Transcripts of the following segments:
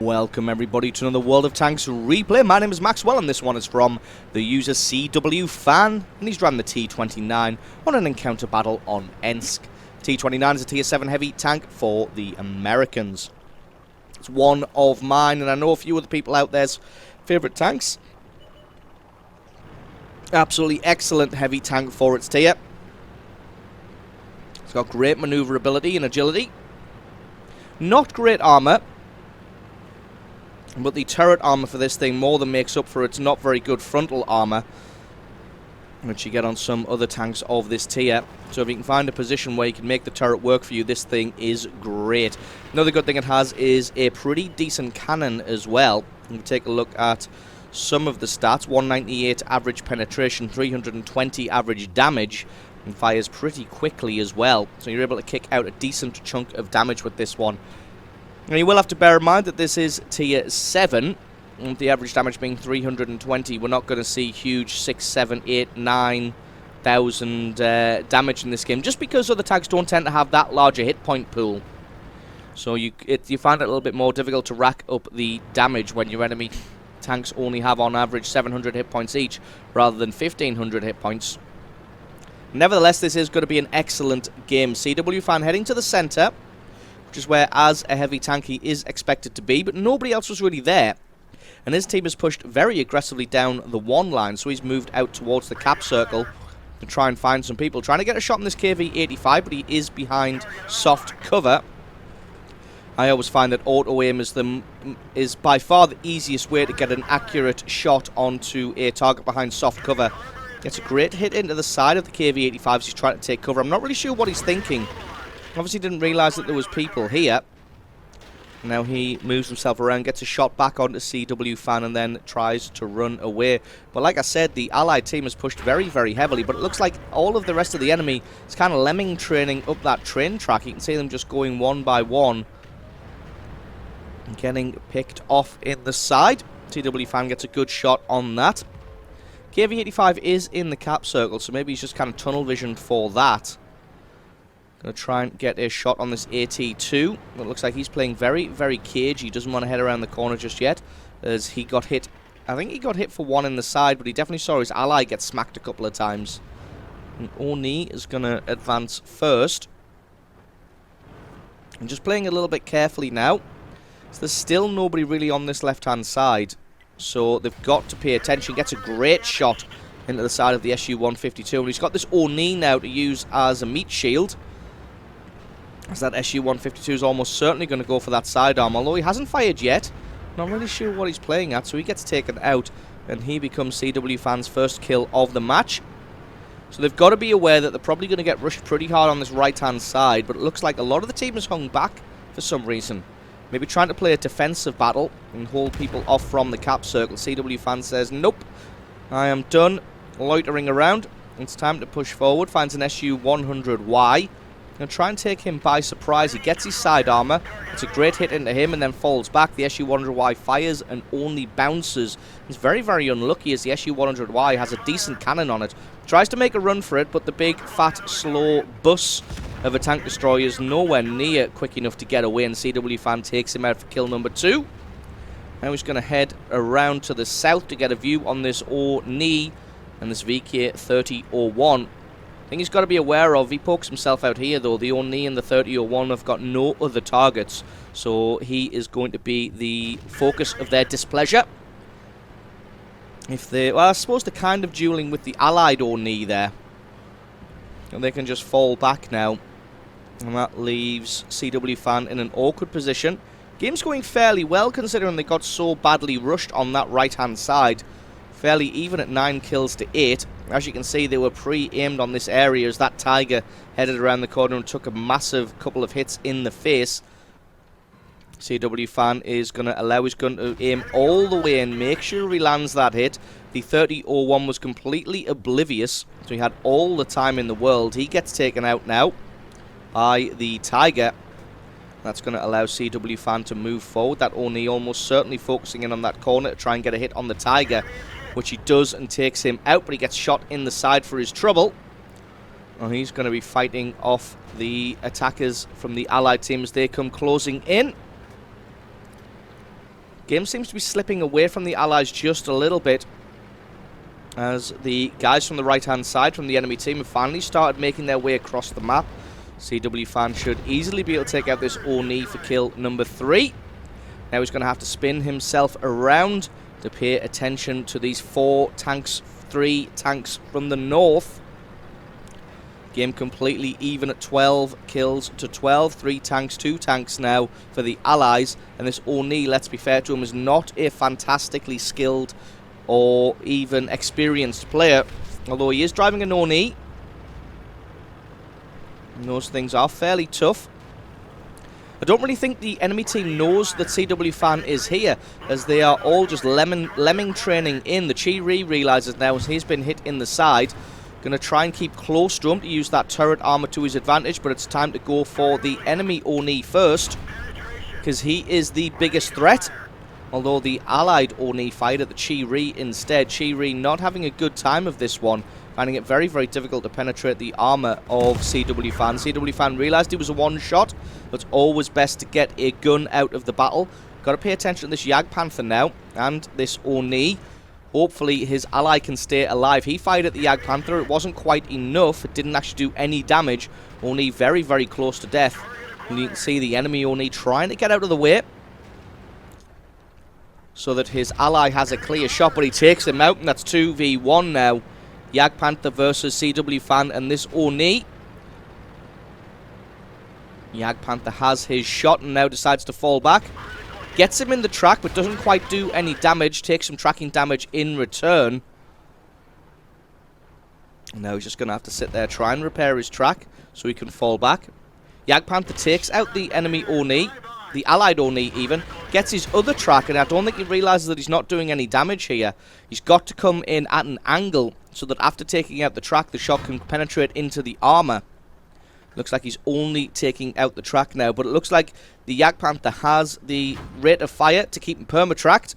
Welcome everybody to another World of Tanks replay. My name is Maxwell and this one is from the user CW Fan, and he's ran the T29 on an encounter battle on Ensk. T29 is a tier 7 heavy tank for the Americans. It's one of mine, and I know a few other people out there's favourite tanks. Absolutely excellent heavy tank for its tier. It's got great manoeuvrability and agility. Not great armour, but the turret armour for this thing more than makes up for its not very good frontal armour, which you get on some other tanks of this tier. So if you can find a position where you can make the turret work for you, this thing is great. Another good thing it has is a pretty decent cannon as well. You can take a look at some of the stats. 198 average penetration, 320 average damage, and fires pretty quickly as well. So you're able to kick out a decent chunk of damage with this one. Now you will have to bear in mind that this is tier 7, and the average damage being 320. We're not going to see huge 6, 7, 8, 9,000 damage in this game, just because other tanks don't tend to have that larger hit point pool. So you find it a little bit more difficult to rack up the damage when your enemy tanks only have on average 700 hit points each, rather than 1,500 hit points. Nevertheless, this is going to be an excellent game. CW Fan heading to the centre, which is where, as a heavy tank, he is expected to be, but nobody else was really there. And his team has pushed very aggressively down the 1 line, so he's moved out towards the cap circle to try and find some people. Trying to get a shot on this KV-85, but he is behind soft cover. I always find that auto-aim is by far the easiest way to get an accurate shot onto a target behind soft cover. Gets a great hit into the side of the KV-85 as he's trying to take cover. I'm not really sure what he's thinking. Obviously didn't realise that there was people here. Now he moves himself around, gets a shot back onto CW Fan, and then tries to run away. But like I said, the allied team has pushed very, very heavily, but it looks like all of the rest of the enemy is kind of lemming training up that train track. You can see them just going one by one and getting picked off in the side. CW Fan gets a good shot on that. KV-85 is in the cap circle, so maybe he's just kind of tunnel visioned for that. Going to try and get a shot on this AT2. It looks like he's playing very, very cagey. He doesn't want to head around the corner just yet, as he got hit. I think he got hit for 1 in the side, but he definitely saw his ally get smacked a couple of times. And Oni is going to advance first. And just playing a little bit carefully now. So there's still nobody really on this left-hand side, so they've got to pay attention. Gets a great shot into the side of the SU-152, and he's got this Oni now to use as a meat shield, as that SU-152 is almost certainly going to go for that sidearm, although he hasn't fired yet. Not really sure what he's playing at, so he gets taken out, and he becomes CW Fan's first kill of the match. So they've got to be aware that they're probably going to get rushed pretty hard on this right-hand side, but it looks like a lot of the team has hung back for some reason. Maybe trying to play a defensive battle and hold people off from the cap circle. CW Fan says, nope, I am done loitering around. It's time to push forward. Finds an SU-100Y. Going to try and take him by surprise. He gets his side armor. It's a great hit into him and then falls back. The SU-100Y fires and only bounces. He's very, very unlucky as the SU-100Y has a decent cannon on it. Tries to make a run for it, but the big, fat, slow bus of a tank destroyer is nowhere near quick enough to get away, and CW Fan takes him out for kill number 2. Now he's going to head around to the south to get a view on this Oni and this VK-3001. Thing he's got to be aware of, he pokes himself out here though. The Oni and the 3001 have got no other targets, so he is going to be the focus of their displeasure. Well, I suppose they're kind of dueling with the allied Oni there, and they can just fall back now, and that leaves CW Fan in an awkward position. Game's going fairly well considering they got so badly rushed on that right hand side. Fairly even at 9 kills to 8. As you can see, they were pre-aimed on this area as that Tiger headed around the corner and took a massive couple of hits in the face. CW Fan is going to allow his gun to aim all the way and make sure he lands that hit. The 3001 was completely oblivious, so he had all the time in the world. He gets taken out now by the Tiger. That's going to allow CW Fan to move forward. That Oni almost certainly focusing in on that corner to try and get a hit on the Tiger, which he does and takes him out, but he gets shot in the side for his trouble. And he's going to be fighting off the attackers from the allied team as they come closing in. Game seems to be slipping away from the Allies just a little bit, as the guys from the right-hand side from the enemy team have finally started making their way across the map. CW Fan should easily be able to take out this Oni for kill number 3. Now he's going to have to spin himself around to pay attention to these 4 tanks, 3 tanks from the north. Game completely even at 12 kills to 12. 3 tanks, 2 tanks now for the Allies. And this Oni, let's be fair to him, is not a fantastically skilled or even experienced player. Although he is driving an Oni. And those things are fairly tough. I don't really think the enemy team knows that CW Fan is here, as they are all just lemming training in. The Chi-Ri realises now, as he's been hit in the side, going to try and keep close to him to use that turret armor to his advantage, but it's time to go for the enemy Oni first, because he is the biggest threat. Although the allied Oni fired at the Chi-Ri instead. Chi-Ri not having a good time of this one, finding it very, very difficult to penetrate the armor of CW Fan. CW Fan realised he was a one-shot, but it's always best to get a gun out of the battle. Got to pay attention to this Jagdpanther now, and this Oni. Hopefully his ally can stay alive. He fired at the Jagdpanther. It wasn't quite enough. It didn't actually do any damage. Oni very, very close to death. And you can see the enemy Oni trying to get out of the way, so that his ally has a clear shot, but he takes him out, and that's 2v1 now. Jagdpanther versus CW Fan and this Oni. Jagdpanther has his shot and now decides to fall back. Gets him in the track, but doesn't quite do any damage. Takes some tracking damage in return. And now he's just going to have to sit there, try and repair his track so he can fall back. Jagdpanther takes out the enemy Oni. The allied Oni even gets his other track, and I don't think he realises that he's not doing any damage here. He's got to come in at an angle so that after taking out the track, the shot can penetrate into the armor. Looks like he's only taking out the track now, but it looks like the Jagdpanther has the rate of fire to keep him perma-tracked,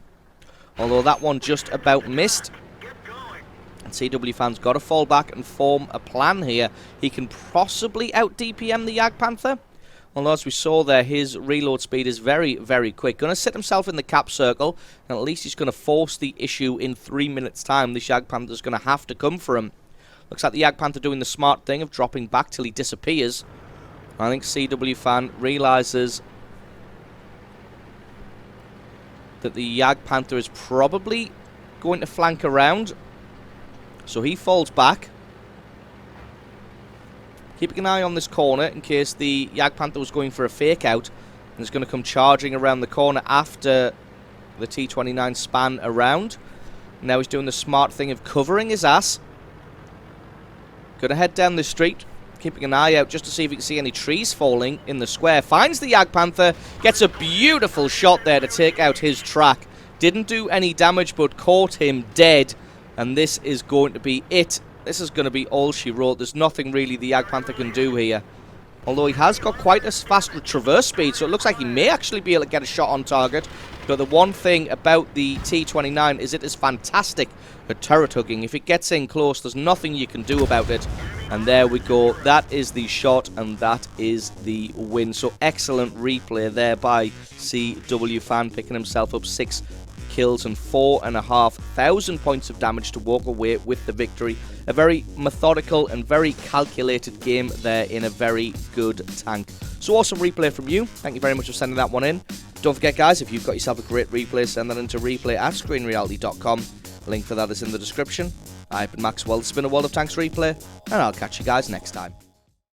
although that one just about missed. And CW Fan's got to fall back and form a plan here. He can possibly out-DPM the Jagdpanther. Although, as we saw there, his reload speed is very, very quick. Going to sit himself in the cap circle, and at least he's going to force the issue in 3 minutes' time. The Jagdpanther's going to have to come for him. Looks like the Jagdpanther doing the smart thing of dropping back till he disappears. I think CW Fan realises that the Jagdpanther is probably going to flank around, so he falls back. Keeping an eye on this corner in case the Jagdpanther was going for a fake out and is going to come charging around the corner after the T29 span around. Now he's doing the smart thing of covering his ass. Going to head down the street, keeping an eye out just to see if he can see any trees falling in the square. Finds the Jagdpanther, gets a beautiful shot there to take out his track. Didn't do any damage but caught him dead, and this is going to be it. This is going to be all she wrote. There's nothing really the Jagdpanther can do here. Although he has got quite a fast traverse speed, so it looks like he may actually be able to get a shot on target. But the one thing about the T29 is it is fantastic at turret hooking. If it gets in close, there's nothing you can do about it. And there we go. That is the shot, and that is the win. So excellent replay there by CW Fan, picking himself up 6 kills and 4,500 points of damage to walk away with the victory. A very methodical and very calculated game there in a very good tank. So awesome replay from you. Thank you very much for sending that one in. Don't forget, guys, if you've got yourself a great replay, send that into replay@screenreality.com. Link for that is in the description. I've been Maxwell. It's been a World of Tanks replay, and I'll catch you guys next time.